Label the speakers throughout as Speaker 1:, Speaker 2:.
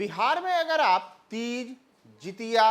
Speaker 1: बिहार में अगर आप तीज, जितिया,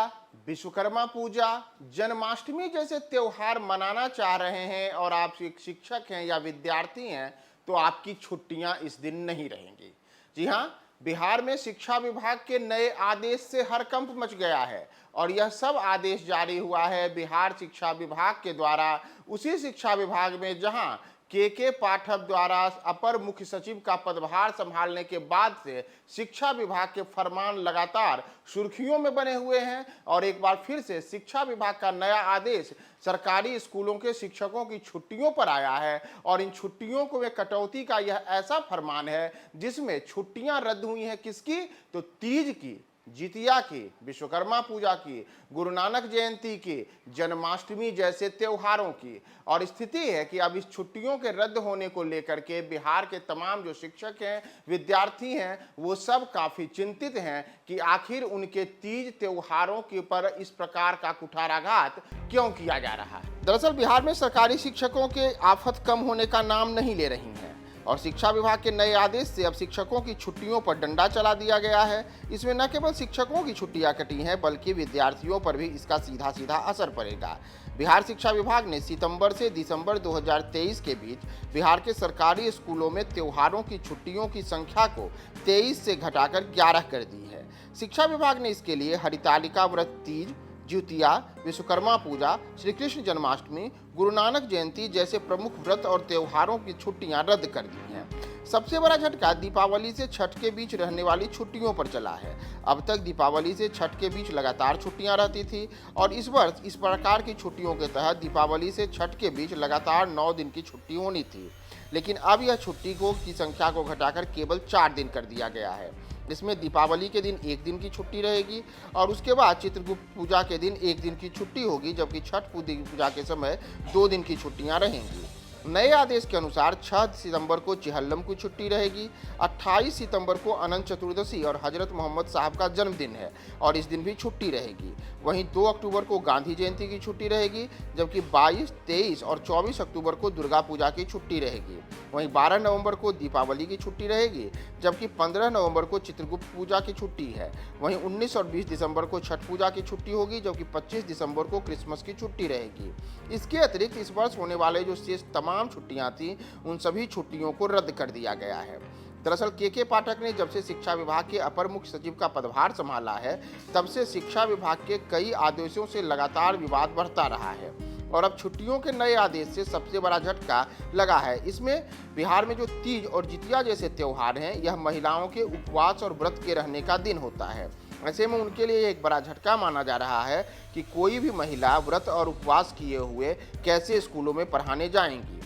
Speaker 1: विश्वकर्मा पूजा, जन्माष्टमी जैसे त्योहार मनाना चाह रहे हैं और आप एक शिक्षक हैं या विद्यार्थी हैं तो आपकी छुट्टियां इस दिन नहीं रहेंगी। जी हां, बिहार में शिक्षा विभाग के नए आदेश से हड़कंप मच गया है और यह सब आदेश जारी हुआ है बिहार शिक्षा विभाग के द्वारा, उसी शिक्षा विभाग में जहां के पाठक द्वारा अपर मुख्य सचिव का पदभार संभालने के बाद से शिक्षा विभाग के फरमान लगातार सुर्खियों में बने हुए हैं और एक बार फिर से शिक्षा विभाग का नया आदेश सरकारी स्कूलों के शिक्षकों की छुट्टियों पर आया है और इन छुट्टियों को में कटौती का यह ऐसा फरमान है जिसमें छुट्टियां रद्द हुई हैं किसकी, तो तीज की, जितिया की, विश्वकर्मा पूजा की, गुरु नानक जयंती की, जन्माष्टमी जैसे त्योहारों की। और स्थिति है कि अब इस छुट्टियों के रद्द होने को लेकर के बिहार के तमाम जो शिक्षक हैं, विद्यार्थी हैं, वो सब काफी चिंतित हैं कि आखिर उनके तीज त्योहारों के पर इस प्रकार का कुठाराघात क्यों किया जा रहा है। दरअसल बिहार में सरकारी शिक्षकों के आफत कम होने का नाम नहीं ले रही है और शिक्षा विभाग के नए आदेश से अब शिक्षकों की छुट्टियों पर डंडा चला दिया गया है। इसमें न केवल शिक्षकों की छुट्टियां कटी हैं बल्कि विद्यार्थियों पर भी इसका सीधा सीधा असर पड़ेगा। बिहार शिक्षा विभाग ने सितंबर से दिसंबर 2023 के बीच बिहार के सरकारी स्कूलों में त्योहारों की छुट्टियों की संख्या को 23 से घटाकर 11 कर दी है। शिक्षा विभाग ने इसके लिए हरितालिका व्रत, तीज, जितिया, विश्वकर्मा पूजा, श्री कृष्ण जन्माष्टमी, गुरु नानक जयंती जैसे प्रमुख व्रत और त्योहारों की छुट्टियां रद्द कर दी हैं। सबसे बड़ा झटका दीपावली से छठ के बीच रहने वाली छुट्टियों पर चला है। अब तक दीपावली से छठ के बीच लगातार छुट्टियां रहती थी और इस वर्ष इस प्रकार की छुट्टियों के तहत दीपावली से छठ के बीच लगातार 9 दिन की छुट्टी होनी थी, लेकिन अब यह छुट्टी की संख्या को घटाकर केवल 4 दिन कर दिया गया है। इसमें दीपावली के दिन 1 दिन की छुट्टी रहेगी और उसके बाद चित्रगुप्त पूजा के दिन 1 दिन की छुट्टी होगी, जबकि छठ पूजा के समय 2 दिन की छुट्टियां रहेंगी। नए आदेश के अनुसार 6 सितंबर को चिहल्लम की छुट्टी रहेगी, 28 सितंबर को अनंत चतुर्दशी और हजरत मोहम्मद साहब का जन्मदिन है और इस दिन भी छुट्टी रहेगी। वहीं 2 अक्टूबर को गांधी जयंती की छुट्टी रहेगी, जबकि 22, 23 और 24 अक्टूबर को दुर्गा पूजा की छुट्टी रहेगी। वहीं 12 नवंबर को दीपावली की छुट्टी रहेगी, जबकि 15 नवंबर को चित्रगुप्त पूजा की छुट्टी है। वहीं 19 और 20 दिसंबर को छठ पूजा की छुट्टी होगी, जबकि 25 दिसंबर को क्रिसमस की छुट्टी रहेगी। इसके अतिरिक्त इस वर्ष होने वाले जो शेष तमाम छुट्टियां थी उन सभी छुट्टियों को रद्द कर दिया गया है। दरअसल के पाठक ने जब से शिक्षा विभाग के अपर मुख्य सचिव का पदभार संभाला है तब से शिक्षा विभाग के कई आदेशों से लगातार विवाद बढ़ता रहा है और अब छुट्टियों के नए आदेश से सबसे बड़ा झटका लगा है। इसमें बिहार में जो तीज और जितिया जैसे त्योहार हैं, यह महिलाओं के उपवास और व्रत के रहने का दिन होता है। ऐसे में उनके लिए एक बड़ा झटका माना जा रहा है कि कोई भी महिला व्रत और उपवास किए हुए कैसे स्कूलों में पढ़ाने जाएंगी।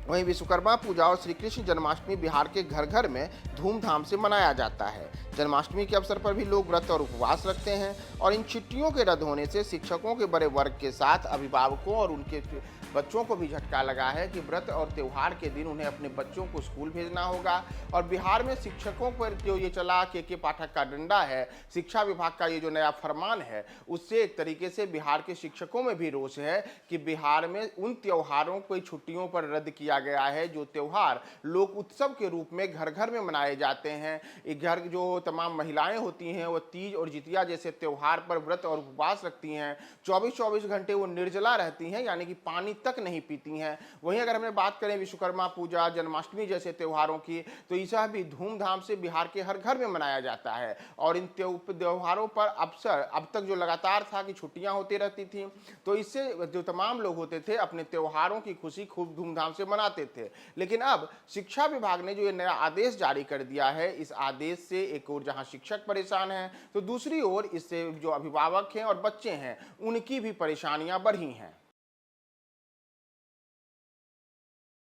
Speaker 1: वहीं विश्वकर्मा पूजा और श्री कृष्ण जन्माष्टमी बिहार के घर घर में धूमधाम से मनाया जाता है। जन्माष्टमी के अवसर पर भी लोग व्रत और उपवास रखते हैं और इन छुट्टियों के रद्द होने से शिक्षकों के बड़े वर्ग के साथ अभिभावकों और उनके बच्चों को भी झटका लगा है कि व्रत और त्यौहार के दिन उन्हें अपने बच्चों को स्कूल भेजना होगा। और बिहार में शिक्षकों पर जो ये चला के पाठक का डंडा है, शिक्षा विभाग का ये जो नया फरमान है, उससे एक तरीके से बिहार के शिक्षकों में भी रोष है कि बिहार में उन त्योहारों को छुट्टियों पर रद्द किया गया है जो त्यौहार लोक उत्सव के रूप में घर घर में मनाए जाते हैं। एक घर जो तमाम महिलाएं होती हैं वो तीज और जितिया जैसे त्योहार पर व्रत और उपवास रखती हैं, 24-24 घंटे वो निर्जला रहती हैं, यानी कि पानी तक नहीं पीती हैं। वहीं अगर हमें बात करें विश्वकर्मा पूजा, जन्माष्टमी जैसे त्योहारों की, तो इसे भी धूमधाम से बिहार के हर घर में मनाया जाता है और इन त्योहारों पर अवसर अब तक जो लगातार था कि छुट्टियां होती रहती थी, तो इससे जो तमाम लोग होते थे अपने त्योहारों की खुशी खूब धूमधाम से मनाते थे। लेकिन अब शिक्षा विभाग ने जो ये नया आदेश जारी कर दिया है, इस आदेश से एक ओर जहां शिक्षक परेशान हैं तो दूसरी ओर इससे जो अभिभावक हैं और बच्चे हैं उनकी भी परेशानियां बढ़ी हैं।